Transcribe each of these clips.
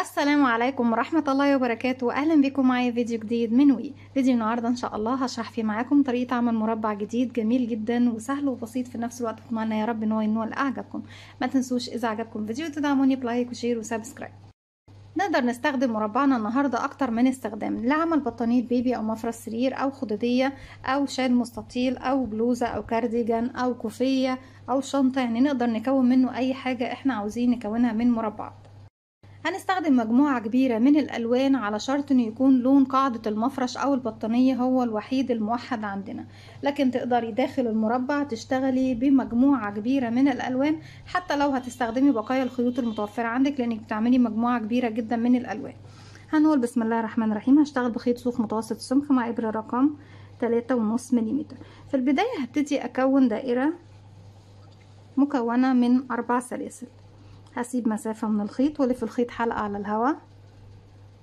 السلام عليكم ورحمة الله وبركاته. أهلا بكم معايا فيديو جديد من فيديو النهاردة إن شاء الله هشرح فيه معاكم طريقة عمل مربع جديد جميل جدا وسهل وبسيط في نفس الوقت. أتمنى يا رب إن هو ينول أعجبكم. ما تنسوش إذا عجبكم الفيديو تدعموني بلايك وشير وسبسكرايب. نقدر نستخدم مربعنا النهاردة أكتر من استخدام لعمل بطانية بيبي أو مفرش سرير أو خدودية أو شال مستطيل أو بلوزة أو كارديجان أو كوفية أو شنطة، يعني نقدر نكون منه أي حاجة إحنا عاوزين نكونها من مربعات. هنستخدم مجموعة كبيرة من الألوان على شرط إنه يكون لون قاعدة المفرش أو البطانية هو الوحيد الموحد عندنا، لكن تقدري داخل المربع تشتغلي بمجموعة كبيرة من الألوان حتى لو هتستخدمي بقايا الخيوط المتوفرة عندك، لأنك بتعملي مجموعة كبيرة جدا من الألوان. هنقول بسم الله الرحمن الرحيم. هشتغل بخيط صوف متوسط السمك مع إبرة رقم 3.5 ملم. في البداية هبتدي أكون دائرة مكونة من 4 سلاسل. هسيب مسافة من الخيط والف الخيط حلقة على الهواء،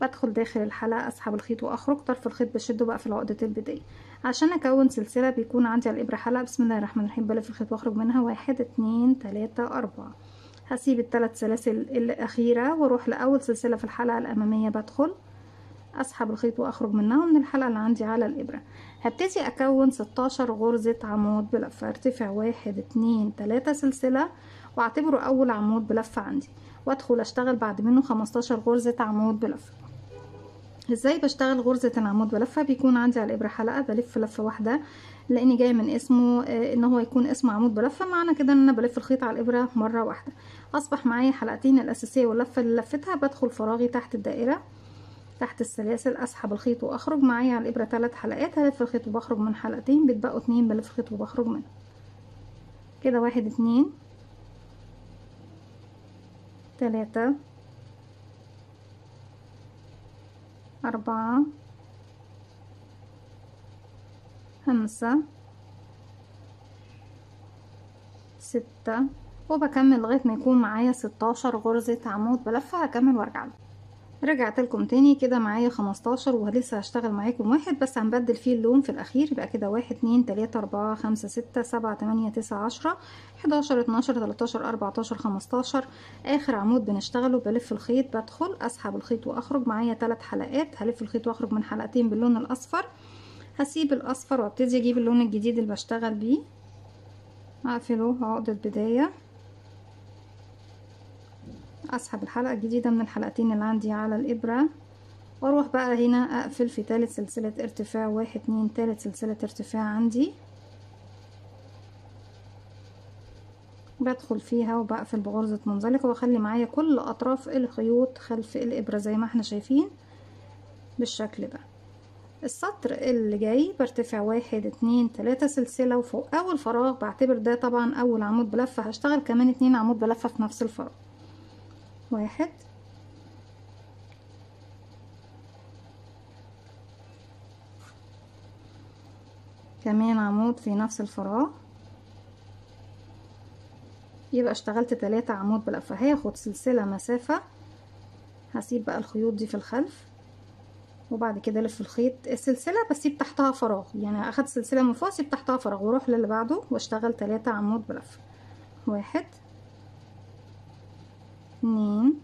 بدخل داخل الحلقة اسحب الخيط واخرج، طرف الخيط بشده بقى في عقدة البداية. عشان اكون سلسلة بيكون عندي على الابرة حلقة. بسم الله الرحمن الرحيم. بلف الخيط واخرج منها 1 2 3 4. هسيب ال3 سلاسل الاخيرة واروح لاول سلسلة في الحلقة الامامية، بدخل اسحب الخيط واخرج منها من الحلقة اللي عندي على الابرة. هبتدي اكون 16 غرزة عمود بلفة. ارتفع 1 2 3 سلسلة واعتبره اول عمود بلفة عندي، وادخل اشتغل بعد منه 15 غرزة عمود بلفة. ازاي بشتغل غرزة العمود بلفة؟ بيكون عندي على الابرة حلقة، بلف لفة واحدة لاني جاي من اسمه ان هو يكون اسمه عمود بلفة، معنى كده ان انا بلف الخيط على الابرة مرة واحدة. اصبح معايا حلقتين الاساسية واللفة اللي لفتها. بدخل فراغي تحت الدائرة تحت السلاسل، اسحب الخيط واخرج. معايا على الابرة 3 حلقات، هلف الخيط وبخرج من حلقتين، بيتبقوا 2 بلف الخيط وبخرج منهم كده. 1 2 3 4 5 6 وبكمل لغاية ما يكون معايا 16 غرزة عمود بلفة. هكمل وارجع لكم. رجعت لكم تاني كده معايا 15 ولسه هشتغل معاكم واحد بس هنبدل فيه اللون في الاخير. يبقى كده 1 2 3 4 5 6 7 8 9 10 11 12 13 14 15. اخر عمود بنشتغله بلف الخيط، بدخل اسحب الخيط واخرج. معايا 3 حلقات، هلف الخيط واخرج من حلقتين باللون الاصفر. هسيب الاصفر وابتدي اجيب اللون الجديد اللي بشتغل بيه، اقفله عقدة بداية، اسحب الحلقة الجديدة من الحلقتين اللي عندي على الابرة، واروح بقى هنا اقفل في ثالث سلسلة ارتفاع. 1 2 ثالث سلسلة ارتفاع عندي، بدخل فيها وبقفل بغرزة منزلقة واخلي معايا كل اطراف الخيوط خلف الابرة زي ما احنا شايفين بالشكل ده. السطر اللي جاي برتفع 1 2 3 سلسلة وفوق اول فراغ بعتبر ده طبعا اول عمود بلفة. هشتغل كمان 2 عمود بلفة في نفس الفراغ. 1 كمان عمود في نفس الفراغ، يبقى اشتغلت 3 عمود بلفة. هاخد سلسلة مسافة، هسيب بقى الخيوط دي في الخلف وبعد كده الف الخيط السلسلة بسيب تحتها فراغ، يعني اخدت سلسلة من فوق اسيب تحتها فراغ واروح للي بعده واشتغل 3 عمود بلفة. 1 2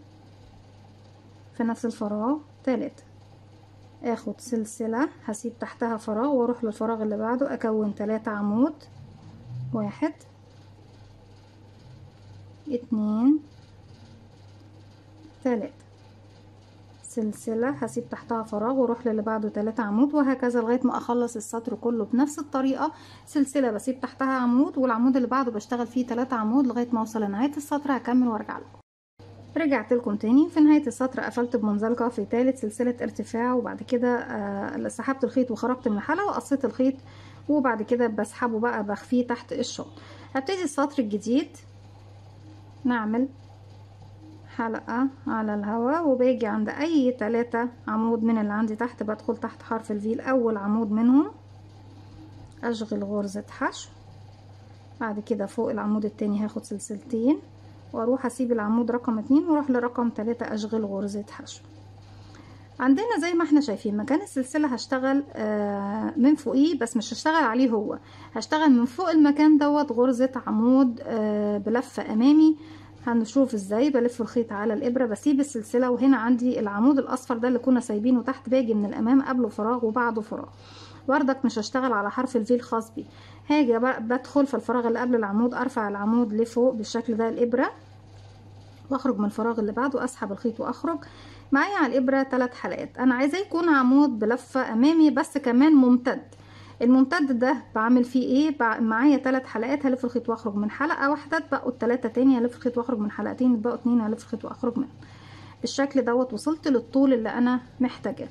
في نفس الفراغ 3، اخد سلسلة هسيب تحتها فراغ واروح للفراغ اللي بعده اكون 3 عمود. 1 2 3 سلسلة هسيب تحتها فراغ واروح للي بعده 3 عمود، وهكذا لغاية ما اخلص السطر كله بنفس الطريقة. سلسلة بسيب تحتها عمود والعمود اللي بعده بشتغل فيه 3 عمود لغاية ما اوصل لنهاية السطر. هكمل وارجع لكم. رجعت لكم تاني. في نهاية السطر قفلت بمنزلقة في ثالث سلسلة ارتفاع، وبعد كده سحبت الخيط وخرجت من الحلقة وقصيت الخيط، وبعد كده بسحبه بقى بخفيه تحت الشوط. هبتدي السطر الجديد، نعمل حلقة على الهواء وباجي عند اي 3 عمود من اللي عندي تحت، بدخل تحت حرف الفي الاول عمود منهم، اشغل غرزة حشو. بعد كده فوق العمود التاني هاخد سلسلتين واروح اسيب العمود رقم 2 واروح لرقم 3 اشغل غرزة حشو. عندنا زي ما احنا شايفين مكان السلسلة هشتغل من فوقيه، بس مش هشتغل عليه، هو هشتغل من فوق المكان دوت غرزة عمود بلفة امامي. هنشوف ازاي بلف الخيط على الابره، بسيب السلسله، وهنا عندي العمود الاصفر ده اللي كنا سايبينه تحت، باجي من الامام قبله فراغ وبعده فراغ. بردك مش هشتغل على حرف الفي الخاص بي، هاجي بدخل في الفراغ اللي قبل العمود، ارفع العمود لفوق بالشكل ده الابره، واخرج من الفراغ اللي بعده، اسحب الخيط واخرج. معايا على الابره 3 حلقات. انا عايزاه يكون عمود بلفه امامي بس كمان ممتد. الممتد ده بعمل فيه ايه؟ معايا 3 حلقات، هلف الخيط واخرج من حلقه واحده، اتبقوا ال3 تاني، هلف الخيط واخرج من حلقتين، اتبقوا 2، هلف الخيط واخرج منهم. بالشكل دوت وصلت للطول اللي انا محتاجاه.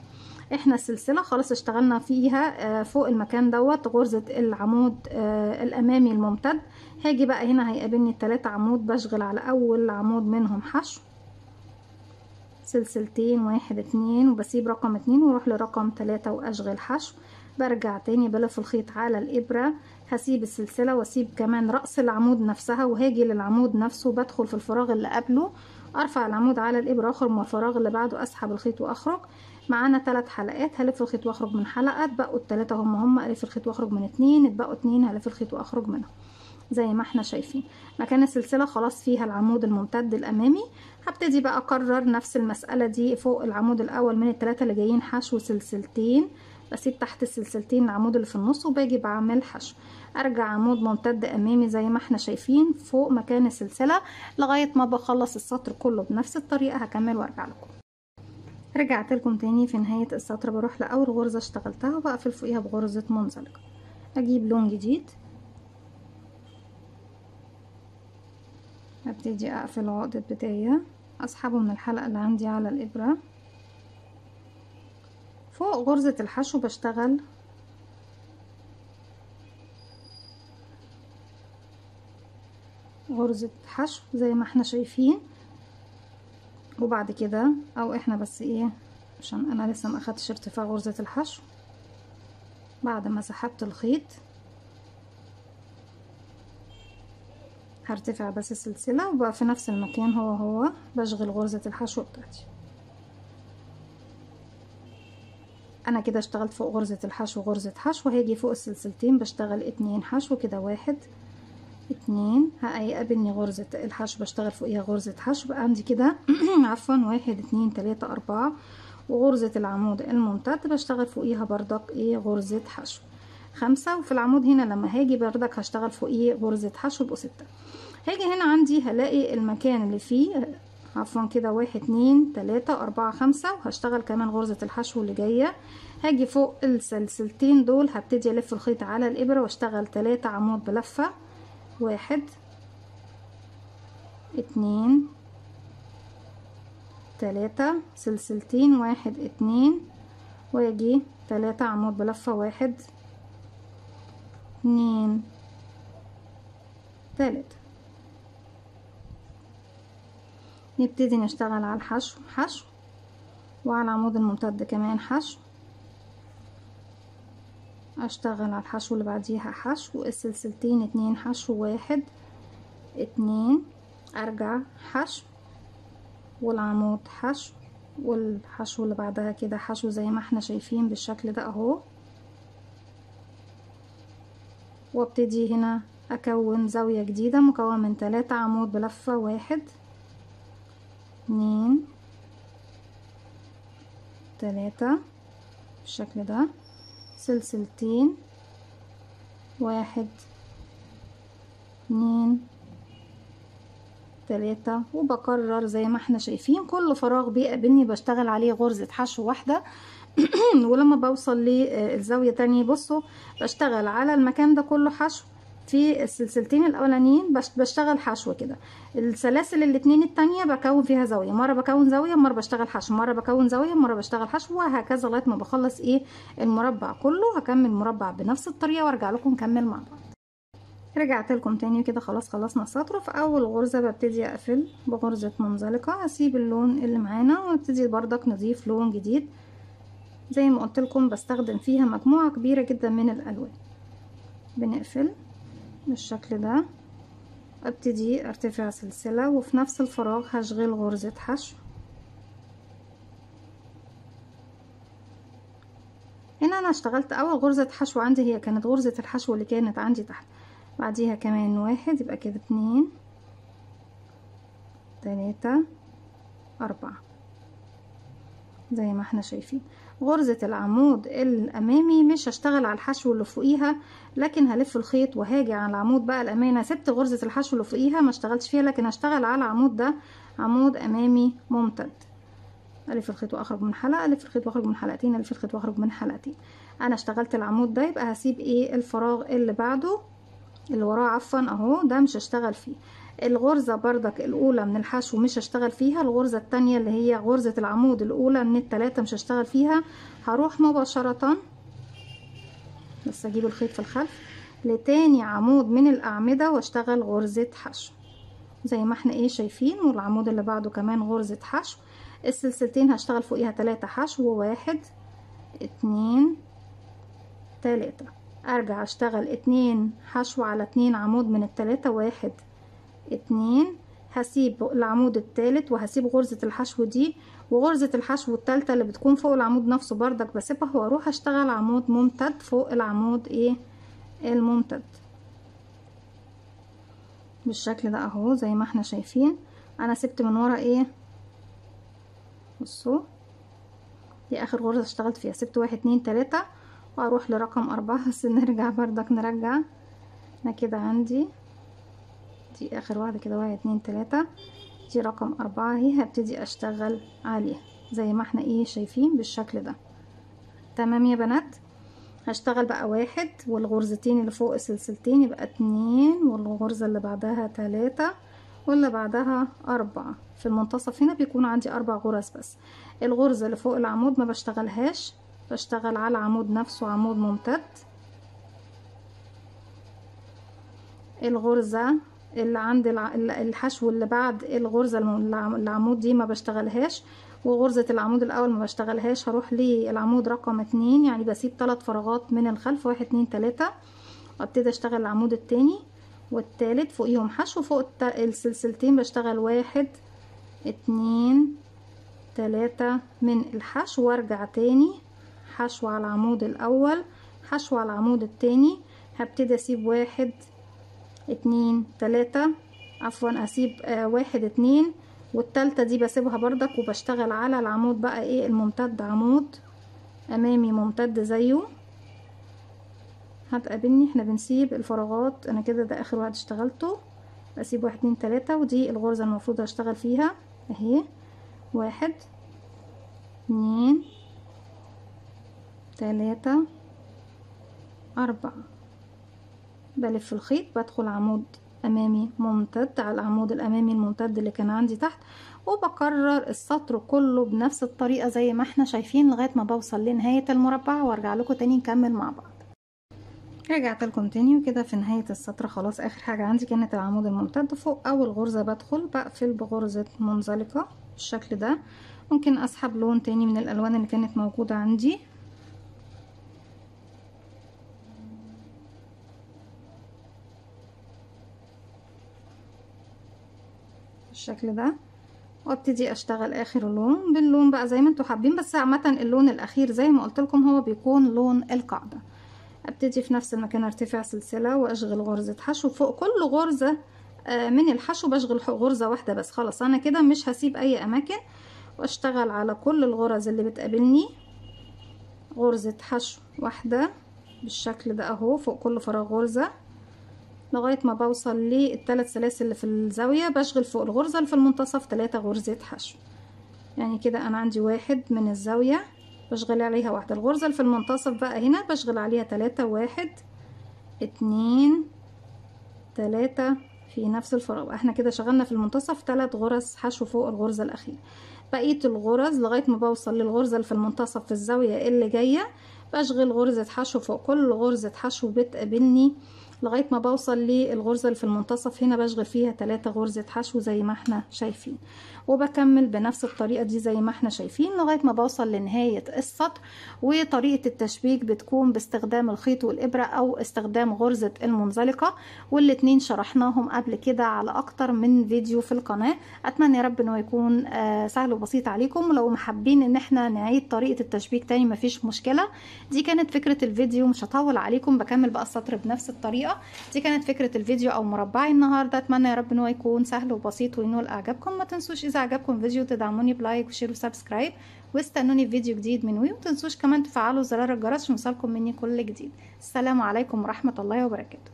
احنا السلسله خلاص اشتغلنا فيها فوق المكان دوت غرزه العمود الامامي الممتد. هاجي بقى هنا هيقابلني ال3 عمود، بشغل على اول عمود منهم حشو، سلسلتين 1 2، وبسيب رقم 2 واروح لرقم 3 واشغل حشو. برجع تاني بلف الخيط على الابره، هسيب السلسله واسيب كمان راس العمود نفسها، وهاجي للعمود نفسه، بدخل في الفراغ اللي قبله، ارفع العمود على الابره، اخرج من الفراغ اللي بعده، اسحب الخيط واخرج. معانا 3 حلقات، هلف الخيط واخرج من حلقه، اتبقوا ال3 هم الف الخيط واخرج من 2، اتبقوا 2، هلف الخيط واخرج منهم زي ما احنا شايفين. مكان السلسله خلاص فيها العمود الممتد الامامي. هبتدي بقى اكرر نفس المساله دي فوق العمود الاول من ال3 اللي جايين حشو، سلسلتين، بسيب تحت السلسلتين العمود اللي في النص، وباجي بعمل حشو، ارجع عمود ممتد امامي زي ما احنا شايفين فوق مكان السلسله لغايه ما بخلص السطر كله بنفس الطريقه. هكمل وارجع لكم. رجعت لكم تاني في نهايه السطر، بروح لاول غرزه اشتغلتها وبقفل فوقيها بغرزه منزلقه. اجيب لون جديد، هبتدي اقفل عقدة بداية، اسحبه من الحلقة اللي عندي على الابرة. فوق غرزة الحشو بشتغل غرزة حشو زي ما احنا شايفين، وبعد كده او احنا بس ايه عشان انا لسه ما اخدتش ارتفاع غرزة الحشو، بعد ما سحبت الخيط هرتفع بس السلسلة، وبقى في نفس المكان هو بشغل غرزة الحشو بتاعتي. انا كده اشتغلت فوق غرزة الحشو غرزة حشو، هاجي فوق السلسلتين بشتغل 2 حشو كده، 1 2، هيقابلني غرزة الحشو بشتغل فوقيها غرزة حشو، بقى عندي كده عفوا 1 2 3 4، وغرزة العمود الممتد بشتغل فوقيها بردك ايه غرزة حشو 5، وفي العمود هنا لما هاجي بردك هشتغل فوقيه غرزة حشو يبقوا 6. هاجي هنا عندي هلاقي المكان اللي فيه عفوا كده 1 2 3 4 5، وهشتغل كمان غرزة الحشو اللي جاية. هاجي فوق السلسلتين دول هبتدي الف الخيط على الابرة واشتغل 3 عمود بلفة، 1 2 3، سلسلتين 1 2، واجي 3 عمود بلفة، 1 2 3. نبتدي نشتغل على الحشو حشو، وعلى العمود الممتد كمان حشو، اشتغل على الحشو اللي بعديها حشو، السلسلتين 2 حشو، 1 2، ارجع حشو، والعمود حشو، والحشو اللي بعدها كده حشو زي ما احنا شايفين بالشكل ده اهو. وابتدي هنا اكون زاوية جديدة مكون من 3 عمود بلفة، 1 2 3 بالشكل ده، سلسلتين 1 2 3، وبكرر زي ما احنا شايفين كل فراغ بيقابلني بشتغل عليه غرزة حشو واحدة. ولما بوصل للزاوية تانية بصوا بشتغل على المكان ده كله حشو، في السلسلتين الاولانيين بشتغل حشو كده، السلاسل الاتنين التانية بكون فيها زاوية، مرة بكون زاوية، مرة بشتغل حشو، مرة بكون زاوية، مرة بشتغل حشو، وهكذا لغاية ما بخلص ايه المربع كله. هكمل مربع بنفس الطريقة وارجع لكم نكمل مع بعض. رجعت لكم تاني كده، خلاص خلصنا السطر. في اول غرزة ببتدي اقفل بغرزة منزلقة، هسيب اللون اللي معانا ونبتدي بردك نضيف لون جديد. زي ما قلت لكم بستخدم فيها مجموعة كبيرة جدا من الالوان. بنقفل بالشكل ده، ابتدي ارتفع سلسلة، وفي نفس الفراغ هشغل غرزة حشو. هنا انا اشتغلت اول غرزة حشو عندي، هي كانت غرزة الحشو اللي كانت عندي تحت، بعديها كمان 1، يبقى كده 2 3 4 زي ما احنا شايفين. غرزة العمود الامامي مش هشتغل على الحشو اللي فوقيها، لكن هلف الخيط وهاجي على العمود بقى الامامي. انا سبت غرزة الحشو اللي فوقيها ما اشتغلتش فيها، لكن هشتغل على العمود ده عمود امامي ممتد. الف الخيط واخرج من حلقة، الف الخيط واخرج من حلقتين، الف الخيط واخرج من حلقتين. انا اشتغلت العمود ده، يبقى هسيب ايه الفراغ اللي بعده اللي وراه عفوا اهو، ده مش هشتغل فيه. الغرزة بردك الاولى من الحشو مش هشتغل فيها، الغرزة التانية اللي هي غرزة العمود الاولى من التلاتة مش هشتغل فيها. هروح مباشرة، بس اجيب الخيط في الخلف، لتاني عمود من الاعمدة واشتغل غرزة حشو زي ما احنا ايه شايفين. والعمود اللي بعده كمان غرزة حشو. السلسلتين هشتغل فوقيها 3 حشو، 1 2 3. ارجع اشتغل 2 حشو على 2 عمود من التلاتة، 1 2. هسيب العمود التالت وهسيب غرزة الحشو دي، وغرزة الحشو التالتة اللي بتكون فوق العمود نفسه بردك بسيبها، واروح اشتغل عمود ممتد فوق العمود ايه الممتد بالشكل ده اهو زي ما احنا شايفين. انا سبت من ورا ايه، بصوا دي اخر غرزة اشتغلت فيها، سبت 1 2 3 واروح لرقم 4. بس نرجع بردك نرجع. انا كده عندي دي اخر واحدة كده، 1 2 3، دي رقم 4 اهي، هبتدي اشتغل عليها زي ما احنا ايه شايفين بالشكل ده. تمام يا بنات. هشتغل بقى 1 والغرزتين اللي فوق السلسلتين، يبقى 2 والغرزة اللي بعدها 3 واللي بعدها 4. في المنتصف هنا بيكون عندي 4 غرز بس. الغرزة اللي فوق العمود ما بشتغلهاش، بشتغل على العمود نفسه عمود ممتد. الغرزة اللي عند الحشو اللي بعد الغرزة العمود دي ما بشتغلهاش، وغرزة العمود الاول ما بشتغلهاش. هروح للعمود رقم 2، يعني بسيب 3 فراغات من الخلف، 1 2 3، وابتدي اشتغل العمود التاني والتالت فوقيهم حشو. فوق السلسلتين بشتغل 1 2 3 من الحشو، وارجع تاني حشو على العمود الاول، حشو على العمود التاني. هبتدي اسيب 1 2 3، عفوا اسيب 1 2، والتالتة دي بسيبها بردك وبشتغل على العمود بقى ايه الممتد، عمود امامي ممتد زيه. هتقابلني احنا بنسيب الفراغات. انا كده ده اخر واحد اشتغلته، بسيب 1 2 3، ودي الغرزة المفروض هشتغل فيها اهي، 1 2 3 4. بلف الخيط، بدخل عمود امامي ممتد على العمود الامامي الممتد اللي كان عندي تحت، وبكرر السطر كله بنفس الطريقة زي ما احنا شايفين لغاية ما بوصل لنهاية المربع، وارجع لكم تاني نكمل مع بعض. رجعت لكم تاني، وكده في نهاية السطر خلاص. اخر حاجة عندي كانت العمود الممتد. فوق اول غرزة بدخل بقفل بغرزة منزلقة بالشكل ده. ممكن اسحب لون تاني من الالوان اللي كانت موجودة عندي بالشكل ده، وابتدي اشتغل اخر لون باللون بقى زي ما انتوا حابين. بس عامه اللون الاخير زي ما قلت لكم هو بيكون لون القاعده. ابتدي في نفس المكان ارتفع سلسله واشغل غرزه حشو. فوق كل غرزه من الحشو بشغل غرزه واحده بس. خلاص انا كده مش هسيب اي اماكن، واشتغل على كل الغرز اللي بتقابلني غرزه حشو واحده بالشكل ده اهو، فوق كل فراغ غرزه لغاية ما بوصل للثلاث سلاسل اللي في الزاوية. بشغل فوق الغرزة اللي في المنتصف 3 غرزة حشو. يعني كده انا عندي 1 من الزاوية بشغل عليها واحدة. الغرزة اللي في المنتصف بقى هنا بشغل عليها 3، 1 2 3 في نفس الفراغ. احنا كده شغلنا في المنتصف 3 غرز حشو فوق الغرزة الأخيرة. بقية الغرز لغاية ما بوصل للغرزة اللي في المنتصف في الزاوية اللي جاية بشغل غرزة حشو فوق كل غرزة حشو بتقابلني لغاية ما بوصل للغرزة اللي في المنتصف. هنا بشغل فيها 3 غرزة حشو زي ما احنا شايفين، وبكمل بنفس الطريقة دي زي ما احنا شايفين لغاية ما بوصل لنهاية السطر. وطريقة التشبيك بتكون باستخدام الخيط والإبرة أو استخدام غرزة المنزلقة، والاتنين شرحناهم قبل كده على أكتر من فيديو في القناة. أتمنى يا رب إنه يكون سهل وبسيط عليكم. ولو محبين إن احنا نعيد طريقة التشبيك تاني مفيش مشكلة. دي كانت فكرة الفيديو، مش هطول عليكم. بكمل بقى السطر بنفس الطريقة طريقه. دي كانت فكره الفيديو او مربعي النهارده. اتمنى يا رب ان هو يكون سهل وبسيط وينول اعجابكم. ما تنسوش اذا عجبكم الفيديو تدعموني بلايك وشير وسبسكرايب، واستنوني في فيديو جديد من وي. ومتنسوش كمان تفعلوا زرار الجرس عشان يوصلكم مني كل جديد. السلام عليكم ورحمه الله وبركاته.